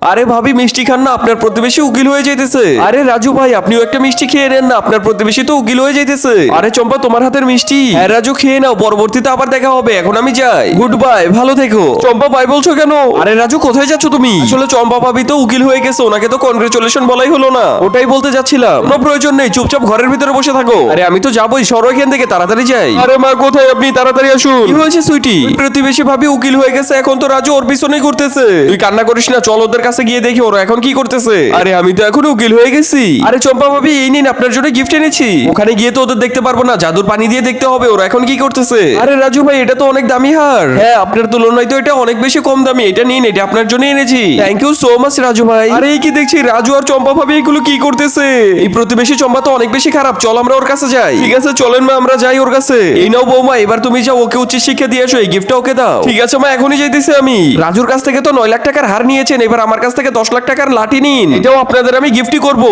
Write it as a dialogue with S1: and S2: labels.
S1: আরে ভাবি মিষ্টি খান না, আপনার প্রতিবেশী উকিল হয়ে যাইতেছে। আরে রাজু ভাই আপনিও একটা মিষ্টি খেয়ে নেন না, আপনার প্রতিবেশী তো উকিল হয়ে যাইতেছে। আরে চম্পা তোমার হাতের মিষ্টি। হ্যাঁ রাজু খেয়ে নাও, পরবর্তীতে আবার দেখা হবে, এখন আমি যাই। গুড বাই, ভালো থেকো। চম্পা বাই বলছো কেন? আরে রাজু কোথায় যাচ্ছ তুমি? আসলে চম্পা ভাবি তো উকিল হয়ে গেছে, ওনাকে তো কনগ্রেচুলেশন বলাই হলো না, ওটাই বলতে যাচ্ছিলাম। কোনো প্রয়োজন নেই, চুপচাপ ঘরের ভিতরে বসে থাকো। আরে আমি তো যাবোই, সরো এখান থেকে, তাড়াতাড়ি যাই। আরে মা কোথায় আপনি, তাড়াতাড়ি আসুন। কি হয়েছে সুইটি? প্রতিবেশী ভাবি উকিল হয়ে গেছে, এখন তো রাজু ওর পিছনেই ঘুরতেছে। তুই কান্না করিস না, চল ওদের কাছে গিয়ে দেখি ওরা এখন কি করতেছে। আরে আমি তো এখন উকিল হয়ে গেছি। আরে চম্পা ভাবি এই নিন আপনার জন্য গিফট এনেছি। ওখানে গিয়ে তো ওদের দেখতে পারবো না, জাদুর পানি দিয়ে দেখতে হবে ওরা এখন কি করতেছে। আরে রাজু ভাই এটা তো অনেক দামি হার। হ্যাঁ আপনার তুলনায় তো এটা অনেক বেশি কম দামি, এটা নিন, এটা আপনার জন্য এনেছি। Thank you so much Raju ভাই। আরে এই কি দেখছি রাজু আর চম্পা ভাবি এগুলো কি করতেছে। এই প্রতিবেশী চম্পা তো অনেক বেশি খারাপ, চল আমরা ওর কাছে যাই। ঠিক আছে চলেন মা, আমরা যাই ওর কাছে। এই নাও বৌমা, এবার তুমি যাও ওকে উচ্চ শিক্ষা দিয়ে আসো, এই গিফটটা ওকে দাও। ঠিক আছে মা, এখনই যাইতেছি আমি। রাজুর কাছ থেকে তো 9 লাখ টাকার হার নিয়েছেন, এবার আমার কাছ থেকে 10 লাখ টাকার লাঠি নিন, এটাও আপনাদের আমি গিফটই করব।